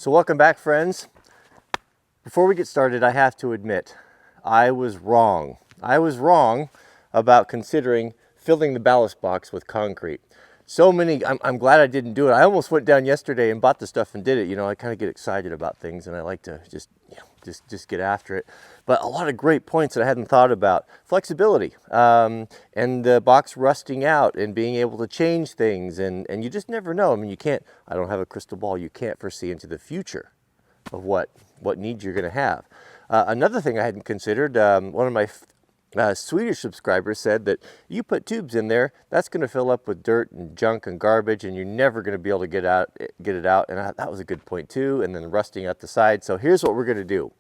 So welcome back, friends. Before we get started, I have to admit, I was wrong. I was wrong about considering filling the ballast box with concrete. So many, I'm glad I didn't do it. I almost went down yesterday and bought the stuff and did it. You know, I kind of get excited about things and I like to just get after it. But a lot of great points that I hadn't thought about. Flexibility, and the box rusting out and being able to change things. And you just never know. I mean, you can't, I don't have a crystal ball. You can't foresee into the future of what needs you're going to have. Another thing I hadn't considered, one of my Swedish subscribers said that you put tubes in there, that's going to fill up with dirt and junk and garbage, and you're never going to be able to get it out. And that was a good point too. And then rusting at the side. So here's what we're going to do.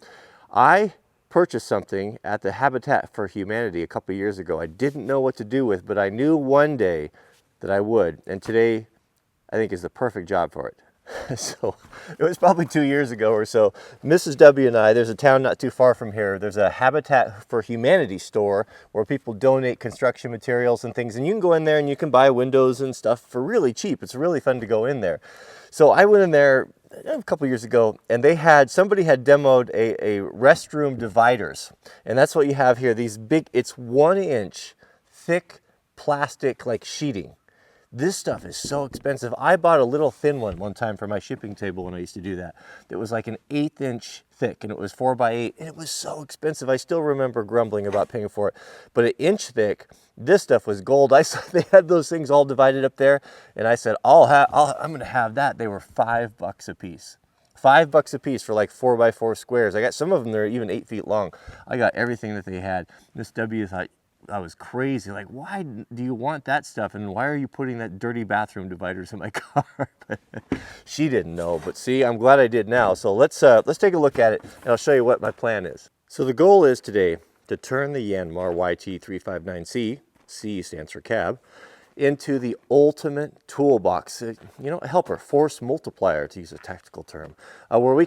I purchased something at the Habitat for Humanity a couple years ago. I didn't know what to do with, but I knew one day that I would. And today, I think is the perfect job for it. So it was probably 2 years ago or so. Mrs. W and I, there's a town not too far from here. There's a Habitat for Humanity store where people donate construction materials and things. And you can go in there and you can buy windows and stuff for really cheap. It's really fun to go in there. So I went in there a couple years ago and somebody had demoed a restroom dividers. And that's what you have here. These big, it's 1 inch thick plastic like sheeting. This stuff is so expensive. I bought a little thin one time for my shipping table when I used to do that. It was like an 1/8 inch thick and it was 4x8 and it was so expensive. I still remember grumbling about paying for it. But 1 inch thick, this stuff was gold. I saw they had those things all divided up there and I said, I'm gonna have that. They were $5 a piece. $5 a piece for like 4x4 squares. I got some of them that are even 8 feet long. I got everything that they had. Miss W thought I was crazy. Like, why do you want that stuff? And why are you putting that dirty bathroom dividers in my car? She didn't know, but see, I'm glad I did now. So let's take a look at it and I'll show you what my plan is. So the goal is today to turn the Yanmar YT359C, C stands for cab, into the ultimate toolbox. You know, a helper, force multiplier to use a technical term, where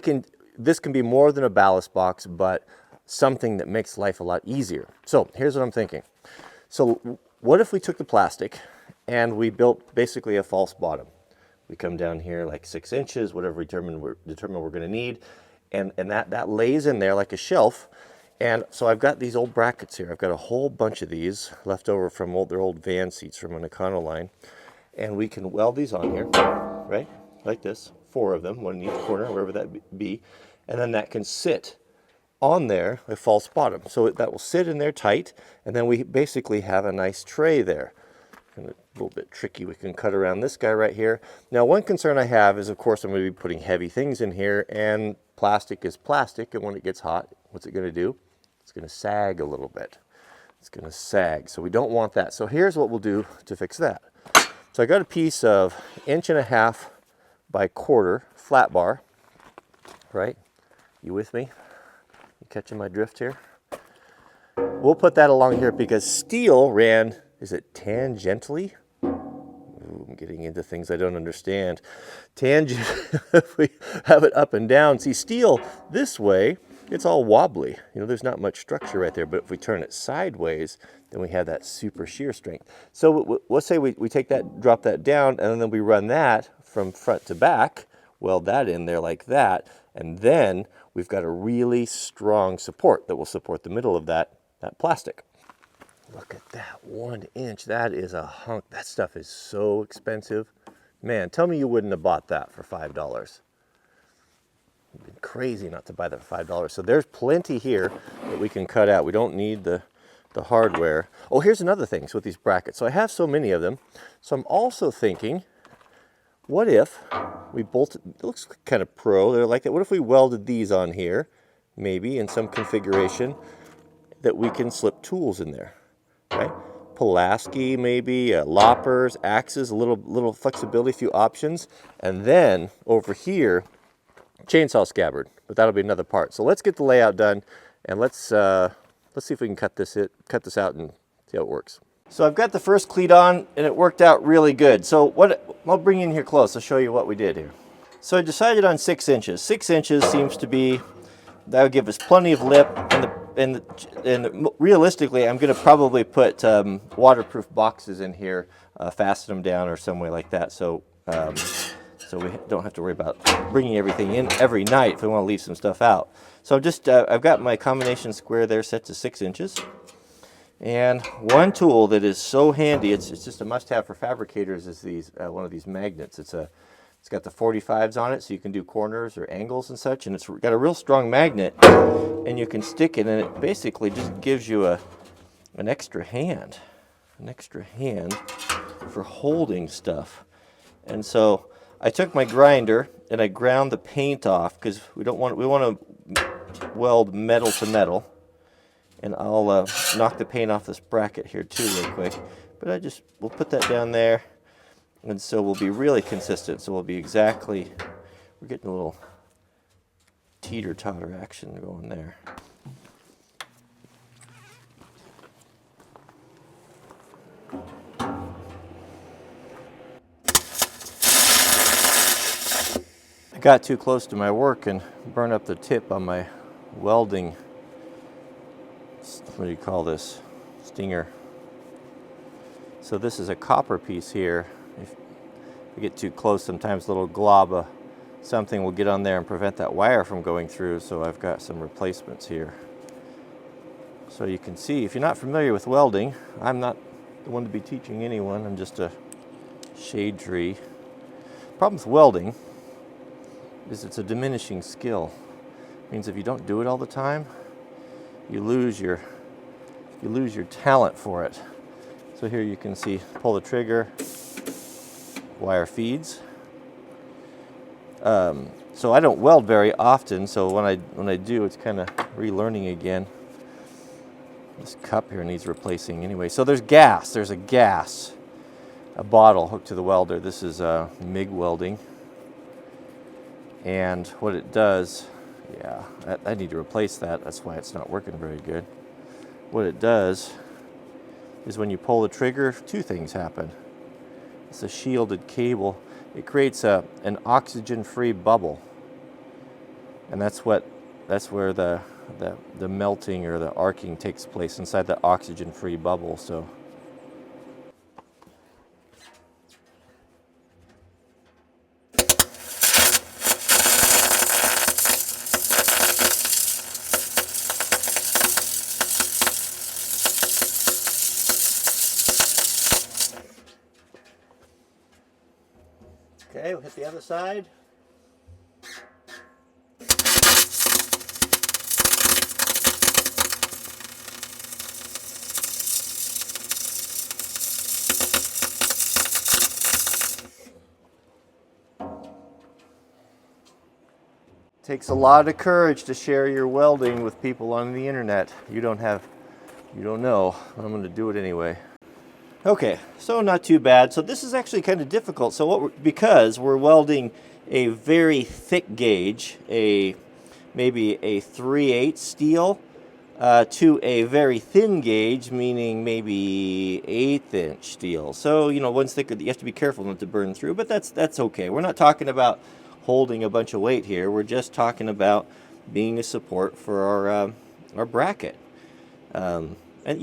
this can be more than a ballast box, but something that makes life a lot easier. So here's what I'm thinking. So what if we took the plastic and we built basically a false bottom? We come down here like 6 inches, whatever we determine we're going to need, and that lays in there like a shelf. And so I've got these old brackets here. I've got a whole bunch of these left over from their old van seats from an Econoline, and we can weld these on here, right? Like this, 4 of them, one in each corner, wherever that be, and then that can sit on there, a false bottom. So that will sit in there tight, and then we basically have a nice tray there. And a little bit tricky, we can cut around this guy right here. Now, one concern I have is, of course, I'm going to be putting heavy things in here, and plastic is plastic, and when it gets hot, what's it going to do? It's going to sag a little bit. It's going to sag, so we don't want that. So here's what we'll do to fix that. So I got a piece of 1.5 inch by 1/4 flat bar, right? You with me? Catching my drift here? We'll put that along here because steel ran, is it tangentially? Ooh, I'm getting into things I don't understand. Tangent, if we have it up and down. See, steel this way, it's all wobbly. You know, there's not much structure right there, but if we turn it sideways, then we have that super shear strength. So let's say we take that, drop that down, and then we run that from front to back, weld that in there like that, and then we've got a really strong support that will support the middle of that plastic. Look at that, 1 inch. That is a hunk. That stuff is so expensive. Man, tell me you wouldn't have bought that for $5. You've been crazy not to buy that for $5. So there's plenty here that we can cut out. We don't need the hardware. Oh, here's another thing with these brackets. So I have so many of them. So I'm also thinking, what if we bolted, it looks kind of pro, they're like that. What if we welded these on here, maybe in some configuration that we can slip tools in there, right? Pulaski maybe, loppers, axes, a little flexibility, a few options. And then over here, chainsaw scabbard, but that'll be another part. So let's get the layout done and let's see if we can cut this out and see how it works. So I've got the first cleat on and it worked out really good. So I'll bring you in here close. I'll show you what we did here. So I decided on 6 inches. 6 inches seems to be, that would give us plenty of lip, and realistically, I'm going to probably put waterproof boxes in here, fasten them down or some way like that. So so we don't have to worry about bringing everything in every night if we want to leave some stuff out. So just I've got my combination square there set to 6 inches. And one tool that is so handy, it's just a must-have for fabricators, is these one of these magnets. It's got the 45s on it, so you can do corners or angles and such, and it's got a real strong magnet, and you can stick it, and it basically just gives you an extra hand for holding stuff. And so I took my grinder and I ground the paint off, because we want to weld metal to metal. And I'll knock the paint off this bracket here too real quick. But we'll put that down there. And so we'll be really consistent. So we'll be exactly, we're getting a little teeter-totter action going there. I got too close to my work and burned up the tip on my welding, what do you call this, stinger. So this is a copper piece here. If you get too close, sometimes a little glob of something will get on there and prevent that wire from going through, so I've got some replacements here. So you can see, if you're not familiar with welding, I'm not the one to be teaching anyone, I'm just a shade tree. Problem with welding is it's a diminishing skill. It means if you don't do it all the time, you lose your talent for it. So here you can see, pull the trigger, wire feeds. So I don't weld very often, so when I do, it's kind of relearning again. This cup here needs replacing anyway. So there's a bottle hooked to the welder. This is MIG welding. And what it does, yeah, I need to replace that. That's why it's not working very good. What it does is when you pull the trigger, two things happen. It's a shielded cable. It creates an oxygen-free bubble. And that's where the melting or the arcing takes place, inside the oxygen-free bubble. So okay, we'll hit the other side. Takes a lot of courage to share your welding with people on the internet. You don't know. I'm going to do it anyway. Okay, so not too bad. So this is actually kind of difficult. So because we're welding a very thick gauge, maybe a 3/8 steel, to a very thin gauge, meaning maybe 1/8 inch steel. So one's thicker. You have to be careful not to burn through, but that's okay. We're not talking about holding a bunch of weight here. We're just talking about being a support for our bracket. And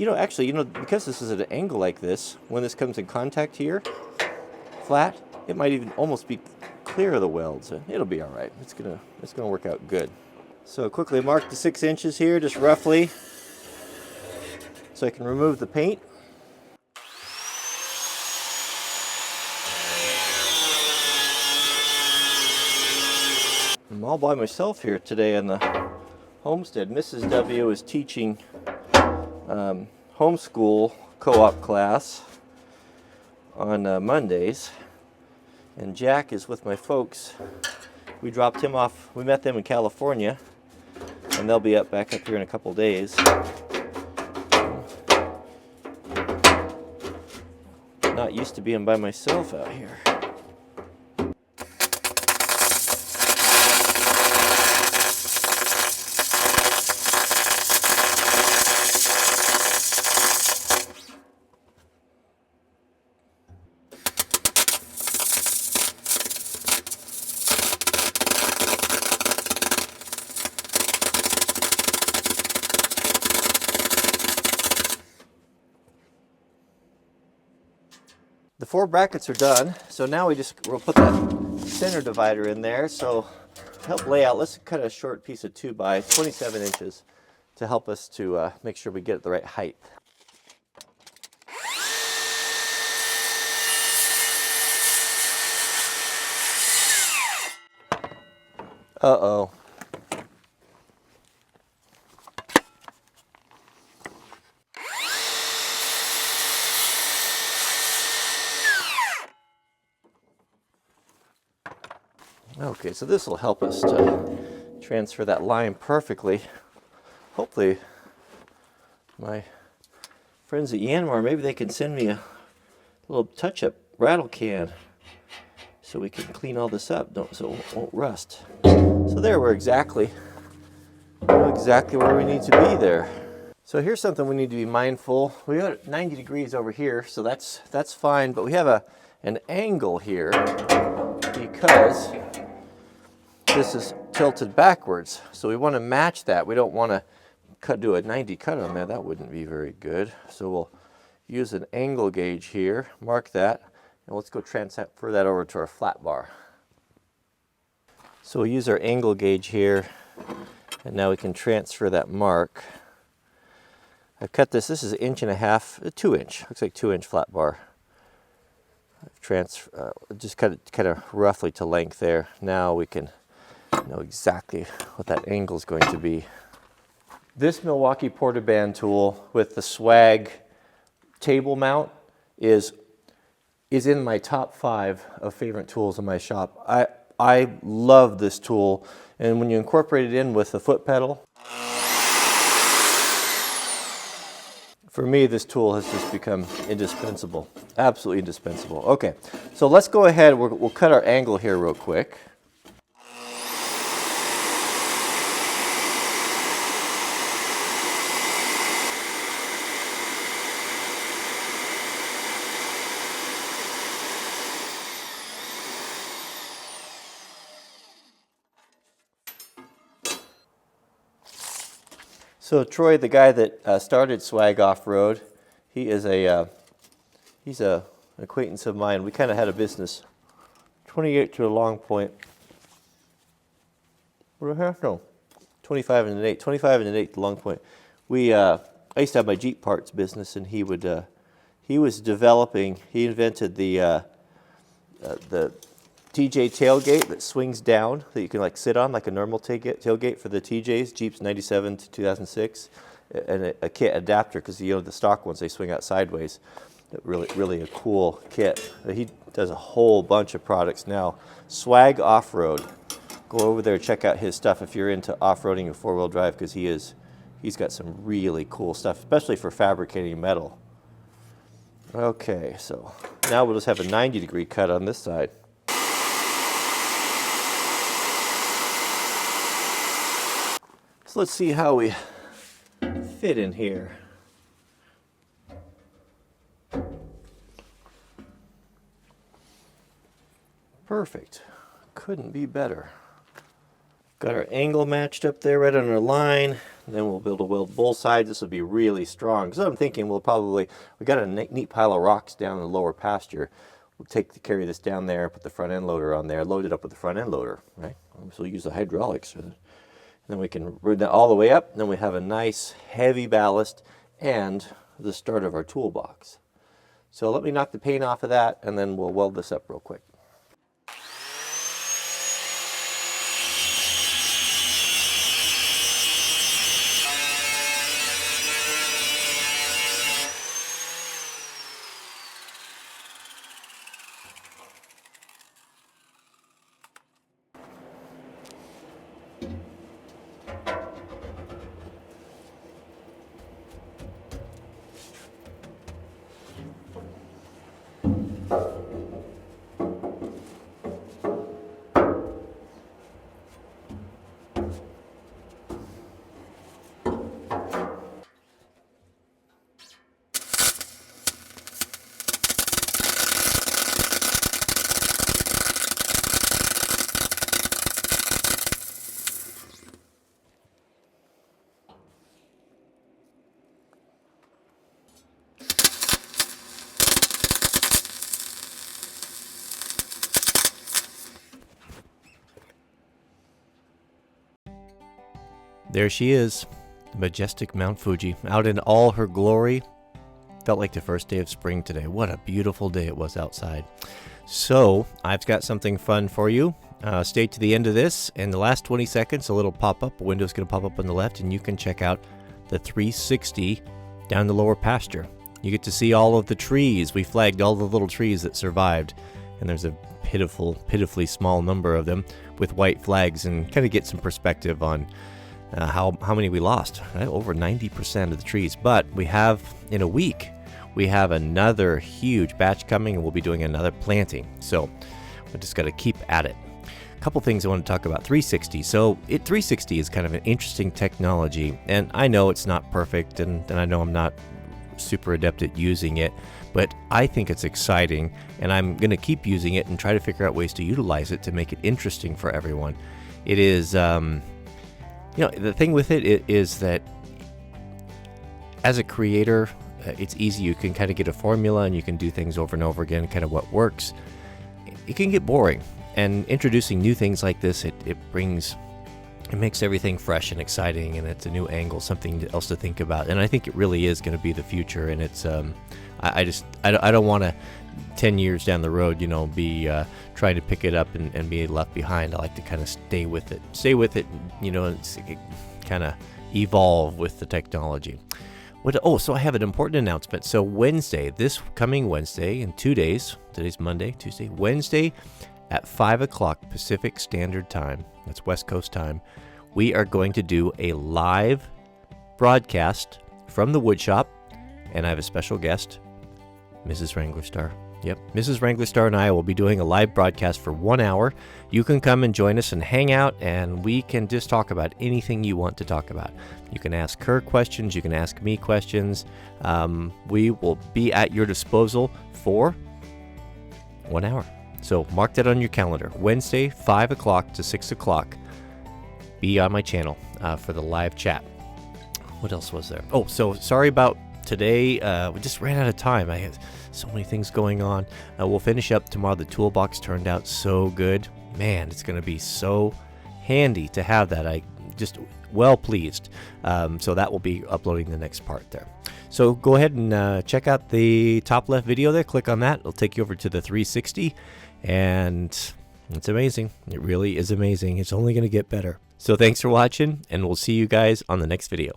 actually, because this is at an angle like this, when this comes in contact here, flat, it might even almost be clear of the welds. It'll be all right. It's gonna work out good. So quickly mark the 6 inches here, just roughly, so I can remove the paint. I'm all by myself here today in the homestead. Mrs. W is teaching homeschool co-op class on Mondays, and Jack is with my folks. We dropped him off. We met them in California, and they'll be back up here in a couple days. Not used to being by myself out here. The 4 brackets are done, so now we'll put that center divider in there, so to help lay out, let's cut a short piece of 2 by 27 inches to help us to make sure we get it the right height. Uh-oh. Okay, so this will help us to transfer that line perfectly. Hopefully, my friends at Yanmar, maybe they can send me a little touch-up rattle can so we can clean all this up, so it won't rust. So there, we're exactly where we need to be there. So here's something we need to be mindful. We got 90 degrees over here, so that's fine, but we have an angle here because this is tilted backwards. So we want to match that. We don't want to do a 90 cut on there. That wouldn't be very good. So we'll use an angle gauge here, mark that, and let's go transfer that over to our flat bar. So we'll use our angle gauge here, and now we can transfer that mark. I've cut this is 1.5 inches, a 2 inch, looks like 2 inch flat bar. I've just cut it kind of roughly to length there. Now we can know exactly what that angle is going to be. This Milwaukee Porter Band tool with the swag table mount is in my top 5 of favorite tools in my shop. I love this tool, and when you incorporate it in with the foot pedal, for me this tool has just become indispensable, absolutely indispensable. Okay, so let's go ahead, we'll cut our angle here real quick. So Troy, the guy that started Swag Off-Road, he's an acquaintance of mine. We kind of had a business. 28 to a long point. What do I have? No, 25 and an 8. 25 and an 8 to long point. I used to have my Jeep parts business, and he invented the TJ tailgate that swings down that you can like sit on like a normal tailgate for the TJs, Jeeps 97 to 2006, and a kit adapter because the stock ones they swing out sideways. Really a cool kit. He does a whole bunch of products now. Swag Off-Road. Go over there, check out his stuff if you're into off-roading and four-wheel drive because he's got some really cool stuff, especially for fabricating metal. Okay, so now we'll just have a 90-degree cut on this side. So let's see how we fit in here. Perfect. Couldn't be better. Got our angle matched up there right on our line. Then we'll be able to weld both sides. This will be really strong. So I'm thinking we got a neat pile of rocks down in the lower pasture. We'll carry this down there, put the front end loader on there, load it up with the front end loader, right? So we'll use the hydraulics. And then we can run that all the way up. And then we have a nice heavy ballast and the start of our toolbox. So let me knock the paint off of that, and then we'll weld this up real quick. There she is, the majestic Mount Fuji, out in all her glory. Felt like the first day of spring today. What a beautiful day it was outside. So I've got something fun for you. Stay to the end of this. In the last 20 seconds, a little pop-up, a window's going to pop up on the left, and you can check out the 360 down the lower pasture. You get to see all of the trees. We flagged all the little trees that survived, and there's a pitifully small number of them with white flags, and kind of get some perspective on how many we lost. Right? Over 90% of the trees. But we have, in a week, we have another huge batch coming, and we'll be doing another planting. So we just got to keep at it. A couple things I want to talk about. 360. So 360 is kind of an interesting technology, and I know it's not perfect, and I know I'm not super adept at using it, but I think it's exciting, and I'm going to keep using it and try to figure out ways to utilize it to make it interesting for everyone. It is, the thing with it is that as a creator, it's easy. You can kind of get a formula and you can do things over and over again, kind of what works. It can get boring, and introducing new things like this, it makes everything fresh and exciting, and it's a new angle, something else to think about. And I think it really is going to be the future. And it's, I don't want to 10 years down the road, be trying to pick it up and be left behind. I like to kind of stay with it, and kind of evolve with the technology. So I have an important announcement. So this coming Wednesday, in 2 days, today's Monday, Tuesday, Wednesday, at 5 o'clock Pacific Standard Time, that's West Coast time, we are going to do a live broadcast from the wood shop, and I have a special guest, Mrs. Wranglerstar. Yep, Mrs. Wranglerstar and I will be doing a live broadcast for 1 hour. You can come and join us and hang out, and we can just talk about anything you want to talk about. You can ask her questions, you can ask me questions. We will be at your disposal for 1 hour. So mark that on your calendar. Wednesday, 5 o'clock to 6 o'clock. Be on my channel for the live chat. What else was there? Oh, so sorry about today. We just ran out of time. I had so many things going on. We'll finish up tomorrow. The toolbox turned out so good. Man, it's going to be so handy to have that. I just well pleased. So that will be uploading the next part there. So go ahead and check out the top left video there. Click on that. It'll take you over to the 360. And it's amazing. It really is amazing. It's only going to get better. So thanks for watching, and we'll see you guys on the next video.